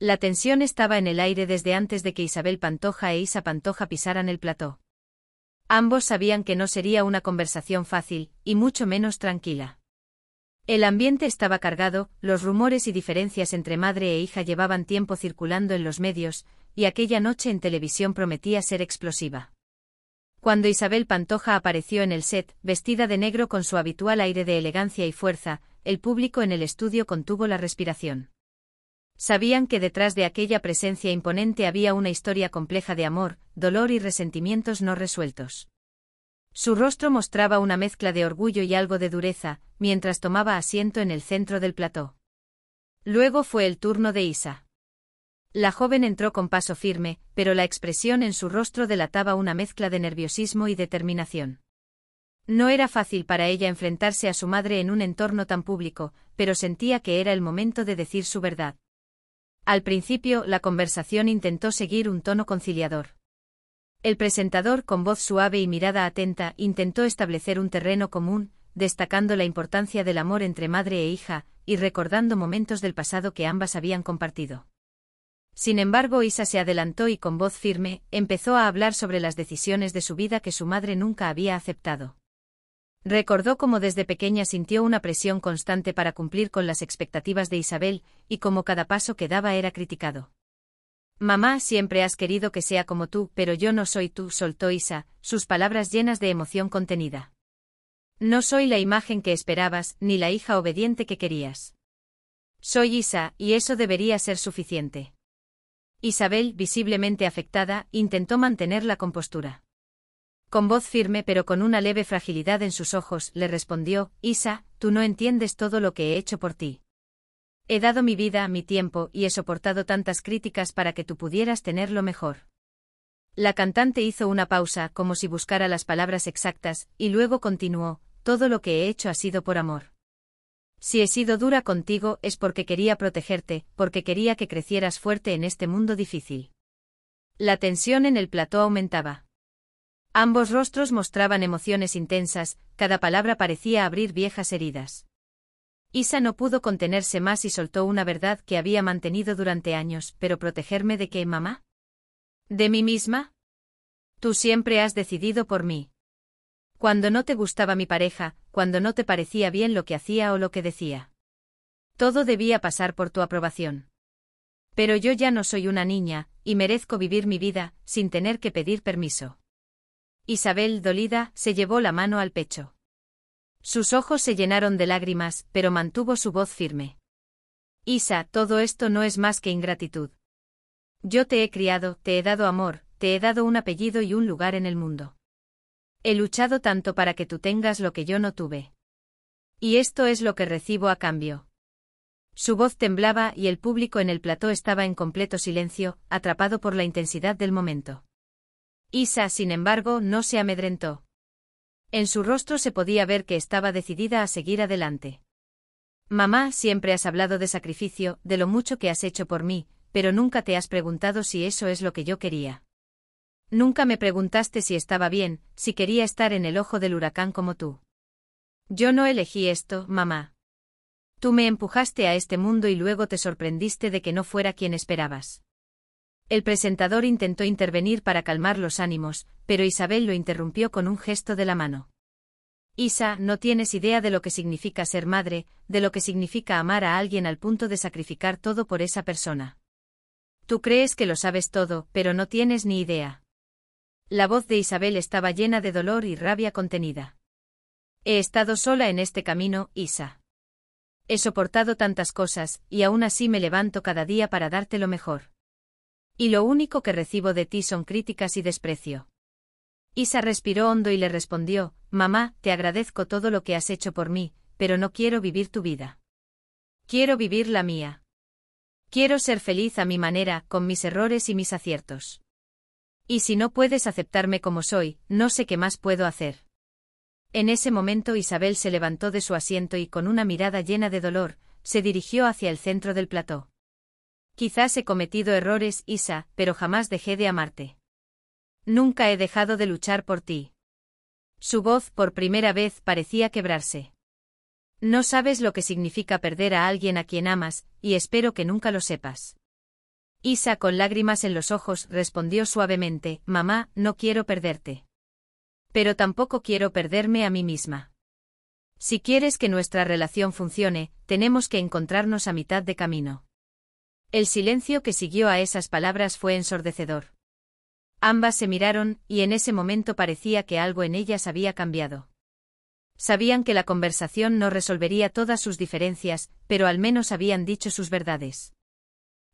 La tensión estaba en el aire desde antes de que Isabel Pantoja e Isa Pantoja pisaran el plató. Ambos sabían que no sería una conversación fácil, y mucho menos tranquila. El ambiente estaba cargado, los rumores y diferencias entre madre e hija llevaban tiempo circulando en los medios, y aquella noche en televisión prometía ser explosiva. Cuando Isabel Pantoja apareció en el set, vestida de negro con su habitual aire de elegancia y fuerza, el público en el estudio contuvo la respiración. Sabían que detrás de aquella presencia imponente había una historia compleja de amor, dolor y resentimientos no resueltos. Su rostro mostraba una mezcla de orgullo y algo de dureza, mientras tomaba asiento en el centro del plató. Luego fue el turno de Isa. La joven entró con paso firme, pero la expresión en su rostro delataba una mezcla de nerviosismo y determinación. No era fácil para ella enfrentarse a su madre en un entorno tan público, pero sentía que era el momento de decir su verdad. Al principio, la conversación intentó seguir un tono conciliador. El presentador, con voz suave y mirada atenta, intentó establecer un terreno común, destacando la importancia del amor entre madre e hija, y recordando momentos del pasado que ambas habían compartido. Sin embargo, Isa se adelantó y con voz firme, empezó a hablar sobre las decisiones de su vida que su madre nunca había aceptado. Recordó cómo desde pequeña sintió una presión constante para cumplir con las expectativas de Isabel, y cómo cada paso que daba era criticado. «Mamá, siempre has querido que sea como tú, pero yo no soy tú», soltó Isa, sus palabras llenas de emoción contenida. «No soy la imagen que esperabas, ni la hija obediente que querías. Soy Isa, y eso debería ser suficiente». Isabel, visiblemente afectada, intentó mantener la compostura. Con voz firme pero con una leve fragilidad en sus ojos, le respondió: «Isa, tú no entiendes todo lo que he hecho por ti. He dado mi vida, mi tiempo, y he soportado tantas críticas para que tú pudieras tener lo mejor». La cantante hizo una pausa, como si buscara las palabras exactas, y luego continuó: «Todo lo que he hecho ha sido por amor. Si he sido dura contigo es porque quería protegerte, porque quería que crecieras fuerte en este mundo difícil». La tensión en el plató aumentaba. Ambos rostros mostraban emociones intensas, cada palabra parecía abrir viejas heridas. Isa no pudo contenerse más y soltó una verdad que había mantenido durante años: «¿Pero protegerme de qué, mamá? ¿De mí misma? Tú siempre has decidido por mí. Cuando no te gustaba mi pareja, cuando no te parecía bien lo que hacía o lo que decía. Todo debía pasar por tu aprobación. Pero yo ya no soy una niña, y merezco vivir mi vida, sin tener que pedir permiso». Isabel, dolida, se llevó la mano al pecho. Sus ojos se llenaron de lágrimas, pero mantuvo su voz firme. «Isa, todo esto no es más que ingratitud. Yo te he criado, te he dado amor, te he dado un apellido y un lugar en el mundo. He luchado tanto para que tú tengas lo que yo no tuve. Y esto es lo que recibo a cambio». Su voz temblaba y el público en el plató estaba en completo silencio, atrapado por la intensidad del momento. Isa, sin embargo, no se amedrentó. En su rostro se podía ver que estaba decidida a seguir adelante. «Mamá, siempre has hablado de sacrificio, de lo mucho que has hecho por mí, pero nunca te has preguntado si eso es lo que yo quería. Nunca me preguntaste si estaba bien, si quería estar en el ojo del huracán como tú. Yo no elegí esto, mamá. Tú me empujaste a este mundo y luego te sorprendiste de que no fuera quien esperabas». El presentador intentó intervenir para calmar los ánimos, pero Isabel lo interrumpió con un gesto de la mano. «Isa, no tienes idea de lo que significa ser madre, de lo que significa amar a alguien al punto de sacrificar todo por esa persona. Tú crees que lo sabes todo, pero no tienes ni idea». La voz de Isabel estaba llena de dolor y rabia contenida. «He estado sola en este camino, Isa. He soportado tantas cosas, y aún así me levanto cada día para darte lo mejor. Y lo único que recibo de ti son críticas y desprecio». Isa respiró hondo y le respondió: «Mamá, te agradezco todo lo que has hecho por mí, pero no quiero vivir tu vida. Quiero vivir la mía. Quiero ser feliz a mi manera, con mis errores y mis aciertos. Y si no puedes aceptarme como soy, no sé qué más puedo hacer». En ese momento Isabel se levantó de su asiento y con una mirada llena de dolor, se dirigió hacia el centro del plató. «Quizás he cometido errores, Isa, pero jamás dejé de amarte. Nunca he dejado de luchar por ti». Su voz, por primera vez, parecía quebrarse. «No sabes lo que significa perder a alguien a quien amas, y espero que nunca lo sepas. Isa, con lágrimas en los ojos, respondió suavemente: «Mamá, no quiero perderte. Pero tampoco quiero perderme a mí misma. Si quieres que nuestra relación funcione, tenemos que encontrarnos a mitad de camino». El silencio que siguió a esas palabras fue ensordecedor. Ambas se miraron, y en ese momento parecía que algo en ellas había cambiado. Sabían que la conversación no resolvería todas sus diferencias, pero al menos habían dicho sus verdades.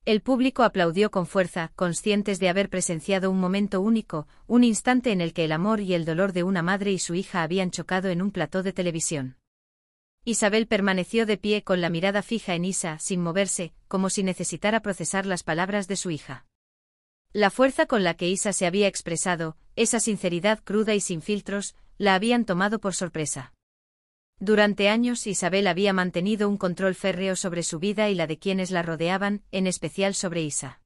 El público aplaudió con fuerza, conscientes de haber presenciado un momento único, un instante en el que el amor y el dolor de una madre y su hija habían chocado en un plató de televisión. Isabel permaneció de pie con la mirada fija en Isa, sin moverse, como si necesitara procesar las palabras de su hija. La fuerza con la que Isa se había expresado, esa sinceridad cruda y sin filtros, la habían tomado por sorpresa. Durante años Isabel había mantenido un control férreo sobre su vida y la de quienes la rodeaban, en especial sobre Isa.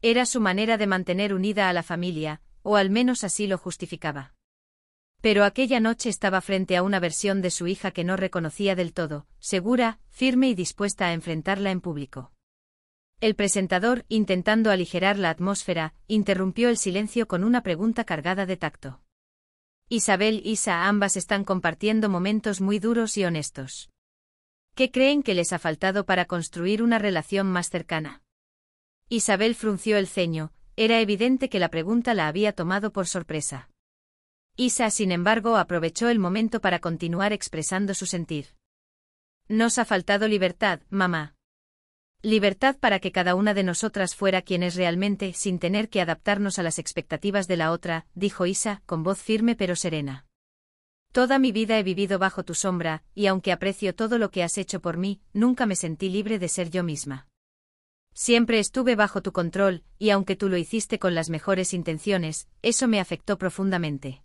Era su manera de mantener unida a la familia, o al menos así lo justificaba. Pero aquella noche estaba frente a una versión de su hija que no reconocía del todo, segura, firme y dispuesta a enfrentarla en público. El presentador, intentando aligerar la atmósfera, interrumpió el silencio con una pregunta cargada de tacto. Isabel, Isa, ambas están compartiendo momentos muy duros y honestos. ¿Qué creen que les ha faltado para construir una relación más cercana? Isabel frunció el ceño, era evidente que la pregunta la había tomado por sorpresa. Isa, sin embargo, aprovechó el momento para continuar expresando su sentir. Nos ha faltado libertad, mamá. Libertad para que cada una de nosotras fuera quien es realmente, sin tener que adaptarnos a las expectativas de la otra, dijo Isa, con voz firme pero serena. Toda mi vida he vivido bajo tu sombra, y aunque aprecio todo lo que has hecho por mí, nunca me sentí libre de ser yo misma. Siempre estuve bajo tu control, y aunque tú lo hiciste con las mejores intenciones, eso me afectó profundamente.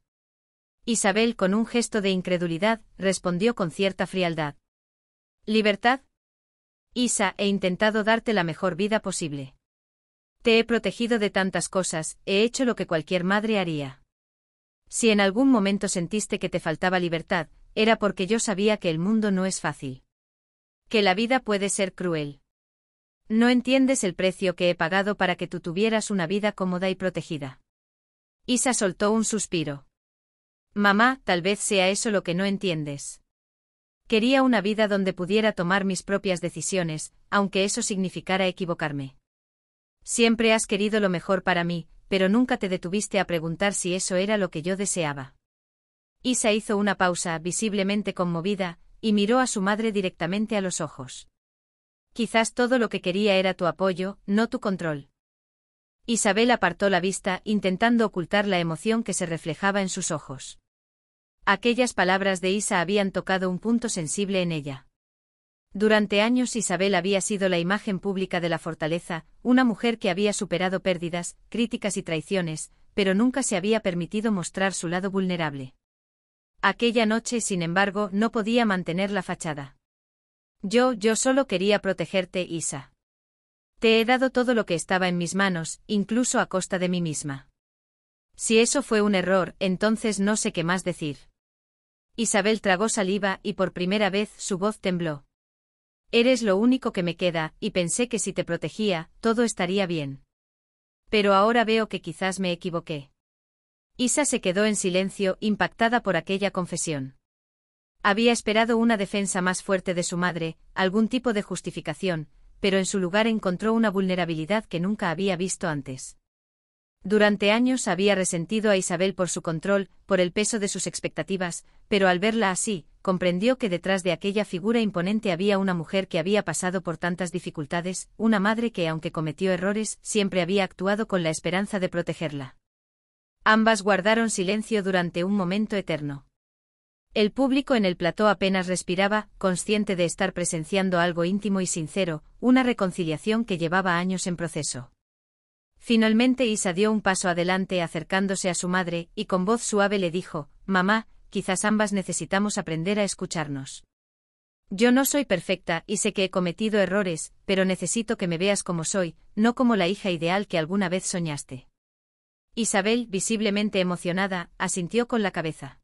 Isabel, con un gesto de incredulidad, respondió con cierta frialdad. ¿Libertad? Isa, he intentado darte la mejor vida posible. Te he protegido de tantas cosas, he hecho lo que cualquier madre haría. Si en algún momento sentiste que te faltaba libertad, era porque yo sabía que el mundo no es fácil. Que la vida puede ser cruel. No entiendes el precio que he pagado para que tú tuvieras una vida cómoda y protegida. Isa soltó un suspiro. Mamá, tal vez sea eso lo que no entiendes. Quería una vida donde pudiera tomar mis propias decisiones, aunque eso significara equivocarme. Siempre has querido lo mejor para mí, pero nunca te detuviste a preguntar si eso era lo que yo deseaba. Isa hizo una pausa, visiblemente conmovida, y miró a su madre directamente a los ojos. Quizás todo lo que quería era tu apoyo, no tu control. Isabel apartó la vista, intentando ocultar la emoción que se reflejaba en sus ojos. Aquellas palabras de Isa habían tocado un punto sensible en ella. Durante años Isabel había sido la imagen pública de la fortaleza, una mujer que había superado pérdidas, críticas y traiciones, pero nunca se había permitido mostrar su lado vulnerable. Aquella noche, sin embargo, no podía mantener la fachada. Yo solo quería protegerte, Isa. Te he dado todo lo que estaba en mis manos, incluso a costa de mí misma. Si eso fue un error, entonces no sé qué más decir. Isabel tragó saliva y por primera vez su voz tembló. Eres lo único que me queda, y pensé que si te protegía, todo estaría bien. Pero ahora veo que quizás me equivoqué. Isa se quedó en silencio, impactada por aquella confesión. Había esperado una defensa más fuerte de su madre, algún tipo de justificación, pero en su lugar encontró una vulnerabilidad que nunca había visto antes. Durante años había resentido a Isabel por su control, por el peso de sus expectativas, pero al verla así, comprendió que detrás de aquella figura imponente había una mujer que había pasado por tantas dificultades, una madre que, aunque cometió errores, siempre había actuado con la esperanza de protegerla. Ambas guardaron silencio durante un momento eterno. El público en el plató apenas respiraba, consciente de estar presenciando algo íntimo y sincero, una reconciliación que llevaba años en proceso. Finalmente Isa dio un paso adelante acercándose a su madre, y con voz suave le dijo: «Mamá, quizás ambas necesitamos aprender a escucharnos. Yo no soy perfecta y sé que he cometido errores, pero necesito que me veas como soy, no como la hija ideal que alguna vez soñaste». Isabel, visiblemente emocionada, asintió con la cabeza.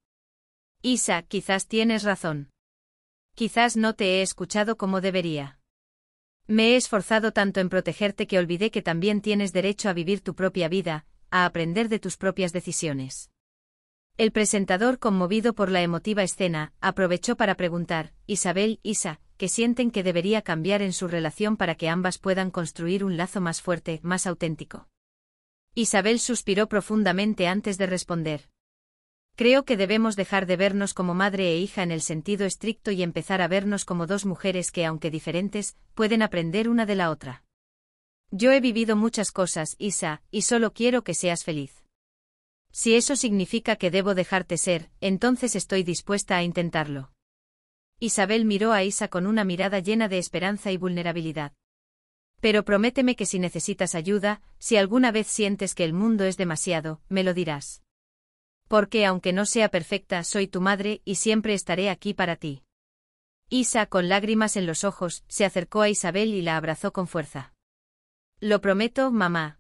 «Isa, quizás tienes razón. Quizás no te he escuchado como debería. Me he esforzado tanto en protegerte que olvidé que también tienes derecho a vivir tu propia vida, a aprender de tus propias decisiones. El presentador, conmovido por la emotiva escena, aprovechó para preguntar, Isabel, Isa, ¿qué sienten que debería cambiar en su relación para que ambas puedan construir un lazo más fuerte, más auténtico? Isabel suspiró profundamente antes de responder. Creo que debemos dejar de vernos como madre e hija en el sentido estricto y empezar a vernos como dos mujeres que, aunque diferentes, pueden aprender una de la otra. Yo he vivido muchas cosas, Isa, y solo quiero que seas feliz. Si eso significa que debo dejarte ser, entonces estoy dispuesta a intentarlo. Isabel miró a Isa con una mirada llena de esperanza y vulnerabilidad. Pero prométeme que si necesitas ayuda, si alguna vez sientes que el mundo es demasiado, me lo dirás. Porque aunque no sea perfecta, soy tu madre y siempre estaré aquí para ti. Isa, con lágrimas en los ojos, se acercó a Isabel y la abrazó con fuerza. Lo prometo, mamá.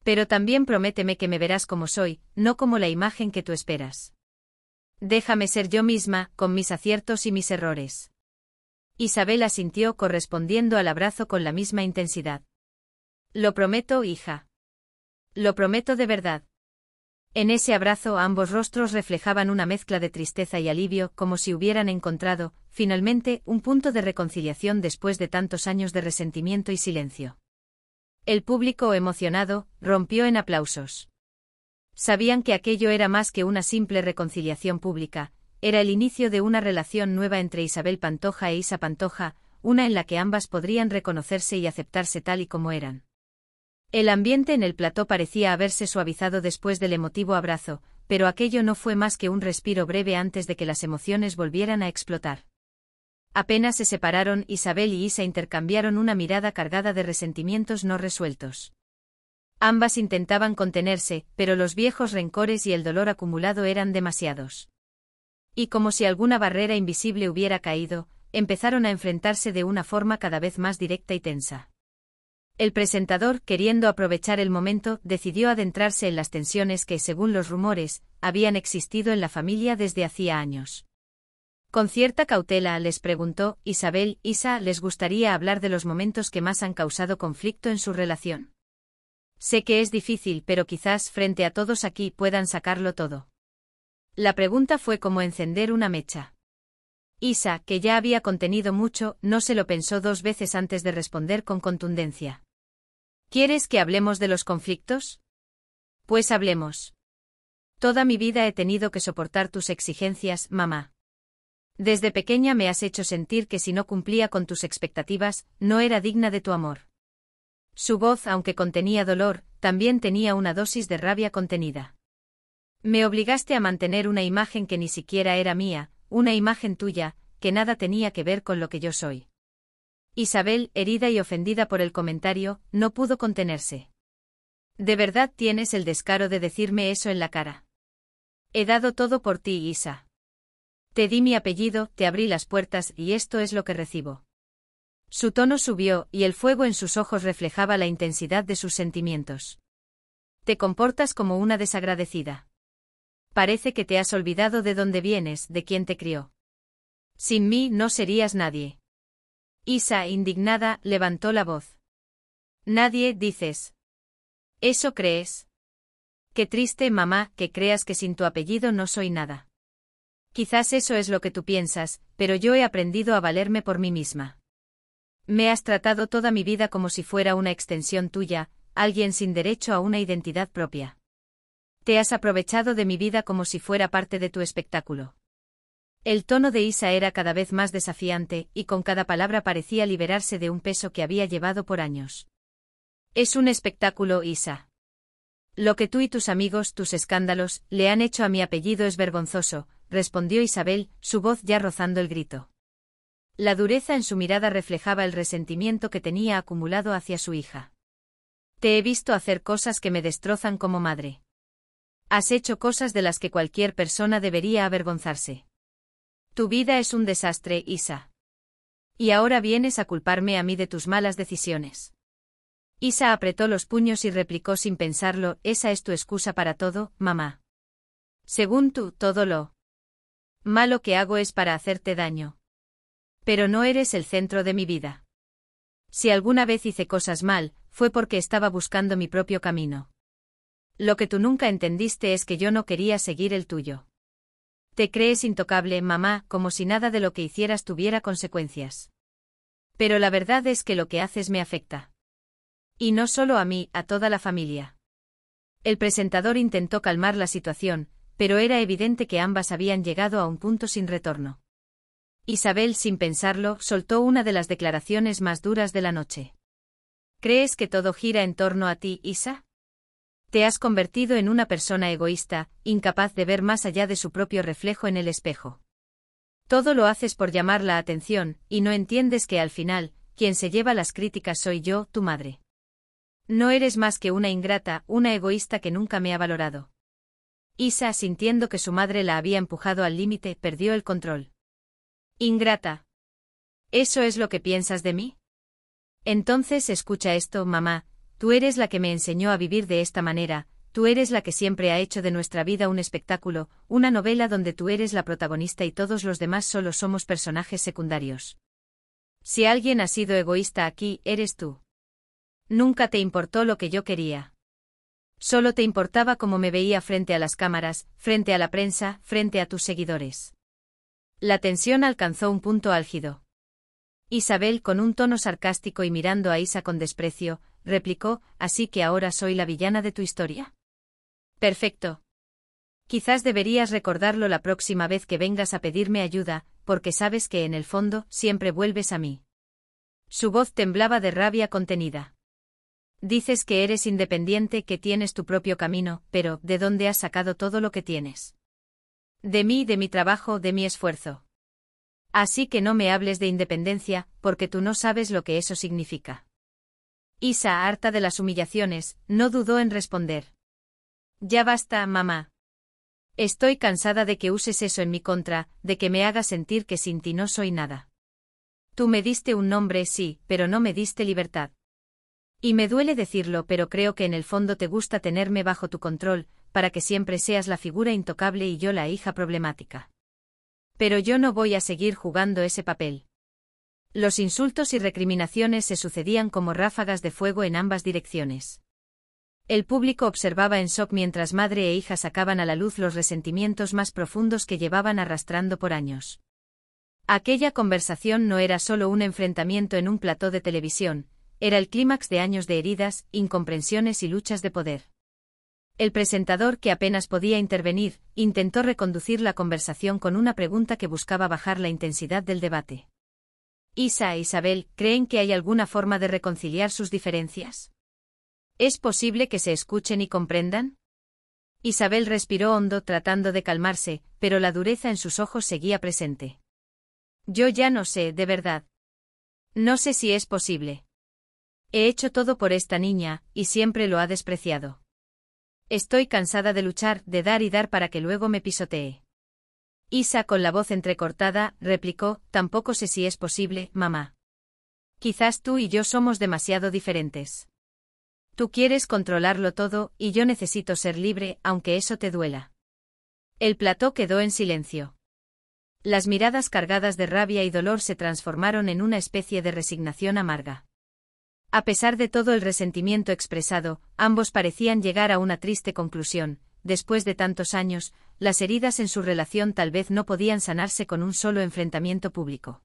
Pero también prométeme que me verás como soy, no como la imagen que tú esperas. Déjame ser yo misma, con mis aciertos y mis errores. Isabel asintió, correspondiendo al abrazo con la misma intensidad. Lo prometo, hija. Lo prometo de verdad. En ese abrazo ambos rostros reflejaban una mezcla de tristeza y alivio, como si hubieran encontrado, finalmente, un punto de reconciliación después de tantos años de resentimiento y silencio. El público, emocionado, rompió en aplausos. Sabían que aquello era más que una simple reconciliación pública, era el inicio de una relación nueva entre Isabel Pantoja e Isa Pantoja, una en la que ambas podrían reconocerse y aceptarse tal y como eran. El ambiente en el plató parecía haberse suavizado después del emotivo abrazo, pero aquello no fue más que un respiro breve antes de que las emociones volvieran a explotar. Apenas se separaron, Isabel y Isa intercambiaron una mirada cargada de resentimientos no resueltos. Ambas intentaban contenerse, pero los viejos rencores y el dolor acumulado eran demasiados. Y como si alguna barrera invisible hubiera caído, empezaron a enfrentarse de una forma cada vez más directa y tensa. El presentador, queriendo aprovechar el momento, decidió adentrarse en las tensiones que, según los rumores, habían existido en la familia desde hacía años. Con cierta cautela les preguntó, Isabel, Isa, ¿les gustaría hablar de los momentos que más han causado conflicto en su relación? Sé que es difícil, pero quizás frente a todos aquí puedan sacarlo todo. La pregunta fue como encender una mecha. Isa, que ya había contenido mucho, no se lo pensó dos veces antes de responder con contundencia. ¿Quieres que hablemos de los conflictos? Pues hablemos. Toda mi vida he tenido que soportar tus exigencias, mamá. Desde pequeña me has hecho sentir que si no cumplía con tus expectativas, no era digna de tu amor. Su voz, aunque contenía dolor, también tenía una dosis de rabia contenida. Me obligaste a mantener una imagen que ni siquiera era mía, una imagen tuya, que nada tenía que ver con lo que yo soy. Isabel, herida y ofendida por el comentario, no pudo contenerse. ¿De verdad tienes el descaro de decirme eso en la cara? He dado todo por ti, Isa. Te di mi apellido, te abrí las puertas y esto es lo que recibo. Su tono subió y el fuego en sus ojos reflejaba la intensidad de sus sentimientos. Te comportas como una desagradecida. Parece que te has olvidado de dónde vienes, de quién te crió. Sin mí no serías nadie. Isa, indignada, levantó la voz. Nadie, dices. ¿Eso crees? Qué triste, mamá, que creas que sin tu apellido no soy nada. Quizás eso es lo que tú piensas, pero yo he aprendido a valerme por mí misma. Me has tratado toda mi vida como si fuera una extensión tuya, alguien sin derecho a una identidad propia. Te has aprovechado de mi vida como si fuera parte de tu espectáculo. El tono de Isa era cada vez más desafiante, y con cada palabra parecía liberarse de un peso que había llevado por años. Es un espectáculo, Isa. Lo que tú y tus amigos, tus escándalos, le han hecho a mi apellido es vergonzoso, respondió Isabel, su voz ya rozando el grito. La dureza en su mirada reflejaba el resentimiento que tenía acumulado hacia su hija. Te he visto hacer cosas que me destrozan como madre. Has hecho cosas de las que cualquier persona debería avergonzarse. Tu vida es un desastre, Isa. Y ahora vienes a culparme a mí de tus malas decisiones. Isa apretó los puños y replicó sin pensarlo, esa es tu excusa para todo, mamá. Según tú, todo lo malo que hago es para hacerte daño. Pero no eres el centro de mi vida. Si alguna vez hice cosas mal, fue porque estaba buscando mi propio camino. Lo que tú nunca entendiste es que yo no quería seguir el tuyo. Te crees intocable, mamá, como si nada de lo que hicieras tuviera consecuencias. Pero la verdad es que lo que haces me afecta. Y no solo a mí, a toda la familia. El presentador intentó calmar la situación, pero era evidente que ambas habían llegado a un punto sin retorno. Isabel, sin pensarlo, soltó una de las declaraciones más duras de la noche. ¿Crees que todo gira en torno a ti, Isa? Te has convertido en una persona egoísta, incapaz de ver más allá de su propio reflejo en el espejo. Todo lo haces por llamar la atención, y no entiendes que al final, quien se lleva las críticas soy yo, tu madre. No eres más que una ingrata, una egoísta que nunca me ha valorado. Isa, sintiendo que su madre la había empujado al límite, perdió el control. Ingrata. ¿Eso es lo que piensas de mí? Entonces escucha esto, mamá, tú eres la que me enseñó a vivir de esta manera, tú eres la que siempre ha hecho de nuestra vida un espectáculo, una novela donde tú eres la protagonista y todos los demás solo somos personajes secundarios. Si alguien ha sido egoísta aquí, eres tú. Nunca te importó lo que yo quería. Solo te importaba cómo me veía frente a las cámaras, frente a la prensa, frente a tus seguidores. La tensión alcanzó un punto álgido. Isabel, con un tono sarcástico y mirando a Isa con desprecio, replicó, ¿así que ahora soy la villana de tu historia? Perfecto. Quizás deberías recordarlo la próxima vez que vengas a pedirme ayuda, porque sabes que en el fondo siempre vuelves a mí. Su voz temblaba de rabia contenida. Dices que eres independiente, que tienes tu propio camino, pero ¿de dónde has sacado todo lo que tienes? De mí, de mi trabajo, de mi esfuerzo. Así que no me hables de independencia, porque tú no sabes lo que eso significa. Isa, harta de las humillaciones, no dudó en responder. Ya basta, mamá. Estoy cansada de que uses eso en mi contra, de que me hagas sentir que sin ti no soy nada. Tú me diste un nombre, sí, pero no me diste libertad. Y me duele decirlo, pero creo que en el fondo te gusta tenerme bajo tu control, para que siempre seas la figura intocable y yo la hija problemática. Pero yo no voy a seguir jugando ese papel. Los insultos y recriminaciones se sucedían como ráfagas de fuego en ambas direcciones. El público observaba en shock mientras madre e hija sacaban a la luz los resentimientos más profundos que llevaban arrastrando por años. Aquella conversación no era solo un enfrentamiento en un plató de televisión, era el clímax de años de heridas, incomprensiones y luchas de poder. El presentador, que apenas podía intervenir, intentó reconducir la conversación con una pregunta que buscaba bajar la intensidad del debate. Isa e Isabel, ¿creen que hay alguna forma de reconciliar sus diferencias? ¿Es posible que se escuchen y comprendan? Isabel respiró hondo tratando de calmarse, pero la dureza en sus ojos seguía presente. Yo ya no sé, de verdad. No sé si es posible. He hecho todo por esta niña, y siempre lo ha despreciado. Estoy cansada de luchar, de dar y dar para que luego me pisotee. Isa, con la voz entrecortada, replicó, tampoco sé si es posible, mamá. Quizás tú y yo somos demasiado diferentes. Tú quieres controlarlo todo, y yo necesito ser libre, aunque eso te duela. El plató quedó en silencio. Las miradas cargadas de rabia y dolor se transformaron en una especie de resignación amarga. A pesar de todo el resentimiento expresado, ambos parecían llegar a una triste conclusión. Después de tantos años, las heridas en su relación tal vez no podían sanarse con un solo enfrentamiento público.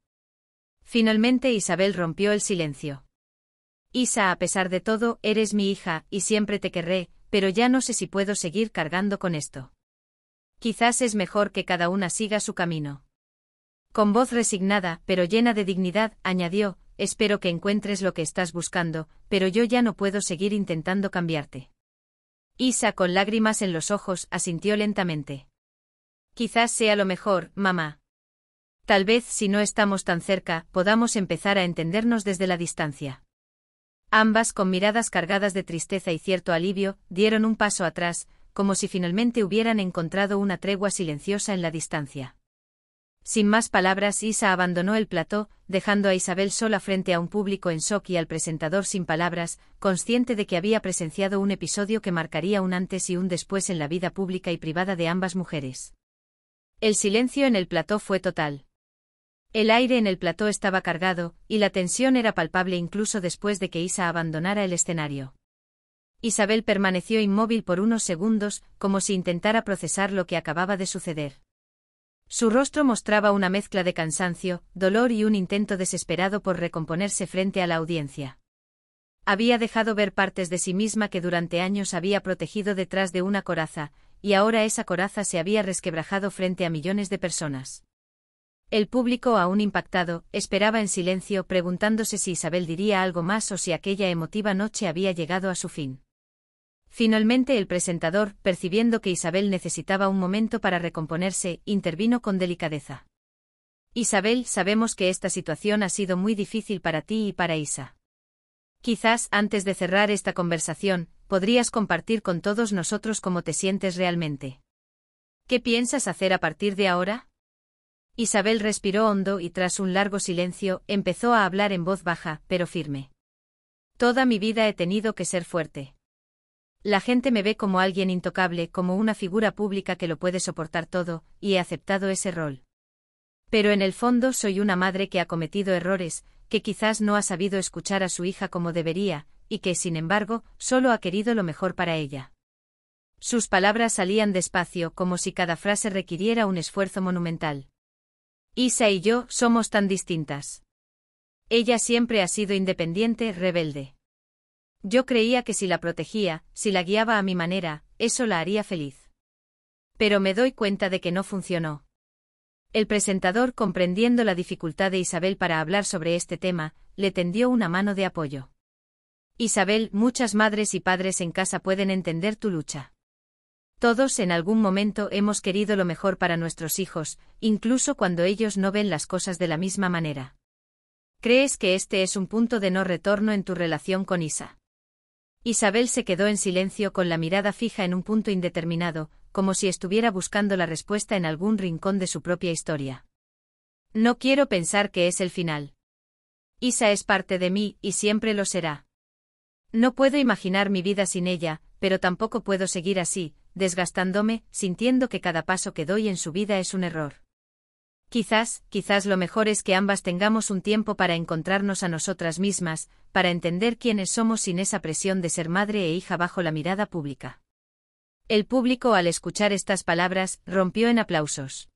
Finalmente Isabel rompió el silencio. Isa, a pesar de todo, eres mi hija, y siempre te querré, pero ya no sé si puedo seguir cargando con esto. Quizás es mejor que cada una siga su camino. Con voz resignada, pero llena de dignidad, añadió, espero que encuentres lo que estás buscando, pero yo ya no puedo seguir intentando cambiarte. Isa, con lágrimas en los ojos, asintió lentamente. Quizás sea lo mejor, mamá. Tal vez, si no estamos tan cerca, podamos empezar a entendernos desde la distancia. Ambas, con miradas cargadas de tristeza y cierto alivio, dieron un paso atrás, como si finalmente hubieran encontrado una tregua silenciosa en la distancia. Sin más palabras, Isa abandonó el plató, dejando a Isabel sola frente a un público en shock y al presentador sin palabras, consciente de que había presenciado un episodio que marcaría un antes y un después en la vida pública y privada de ambas mujeres. El silencio en el plató fue total. El aire en el plató estaba cargado, y la tensión era palpable incluso después de que Isa abandonara el escenario. Isabel permaneció inmóvil por unos segundos, como si intentara procesar lo que acababa de suceder. Su rostro mostraba una mezcla de cansancio, dolor y un intento desesperado por recomponerse frente a la audiencia. Había dejado ver partes de sí misma que durante años había protegido detrás de una coraza, y ahora esa coraza se había resquebrajado frente a millones de personas. El público, aún impactado, esperaba en silencio, preguntándose si Isabel diría algo más o si aquella emotiva noche había llegado a su fin. Finalmente el presentador, percibiendo que Isabel necesitaba un momento para recomponerse, intervino con delicadeza. Isabel, sabemos que esta situación ha sido muy difícil para ti y para Isa. Quizás, antes de cerrar esta conversación, podrías compartir con todos nosotros cómo te sientes realmente. ¿Qué piensas hacer a partir de ahora? Isabel respiró hondo y tras un largo silencio, empezó a hablar en voz baja, pero firme. Toda mi vida he tenido que ser fuerte. La gente me ve como alguien intocable, como una figura pública que lo puede soportar todo, y he aceptado ese rol. Pero en el fondo soy una madre que ha cometido errores, que quizás no ha sabido escuchar a su hija como debería, y que, sin embargo, solo ha querido lo mejor para ella. Sus palabras salían despacio, como si cada frase requiriera un esfuerzo monumental. Isa y yo somos tan distintas. Ella siempre ha sido independiente, rebelde. Yo creía que si la protegía, si la guiaba a mi manera, eso la haría feliz. Pero me doy cuenta de que no funcionó. El presentador, comprendiendo la dificultad de Isabel para hablar sobre este tema, le tendió una mano de apoyo. Isabel, muchas madres y padres en casa pueden entender tu lucha. Todos en algún momento hemos querido lo mejor para nuestros hijos, incluso cuando ellos no ven las cosas de la misma manera. ¿Crees que este es un punto de no retorno en tu relación con Isa? Isabel se quedó en silencio con la mirada fija en un punto indeterminado, como si estuviera buscando la respuesta en algún rincón de su propia historia. No quiero pensar que es el final. Isa es parte de mí y siempre lo será. No puedo imaginar mi vida sin ella, pero tampoco puedo seguir así, desgastándome, sintiendo que cada paso que doy en su vida es un error. Quizás lo mejor es que ambas tengamos un tiempo para encontrarnos a nosotras mismas, para entender quiénes somos sin esa presión de ser madre e hija bajo la mirada pública. El público, al escuchar estas palabras, rompió en aplausos.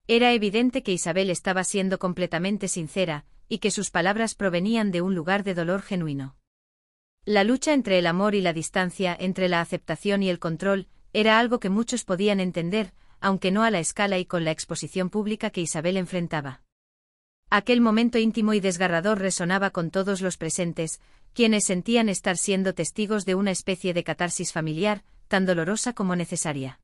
Era evidente que Isabel estaba siendo completamente sincera, y que sus palabras provenían de un lugar de dolor genuino. La lucha entre el amor y la distancia, entre la aceptación y el control, era algo que muchos podían entender, aunque no a la escala y con la exposición pública que Isabel enfrentaba. Aquel momento íntimo y desgarrador resonaba con todos los presentes, quienes sentían estar siendo testigos de una especie de catarsis familiar, tan dolorosa como necesaria.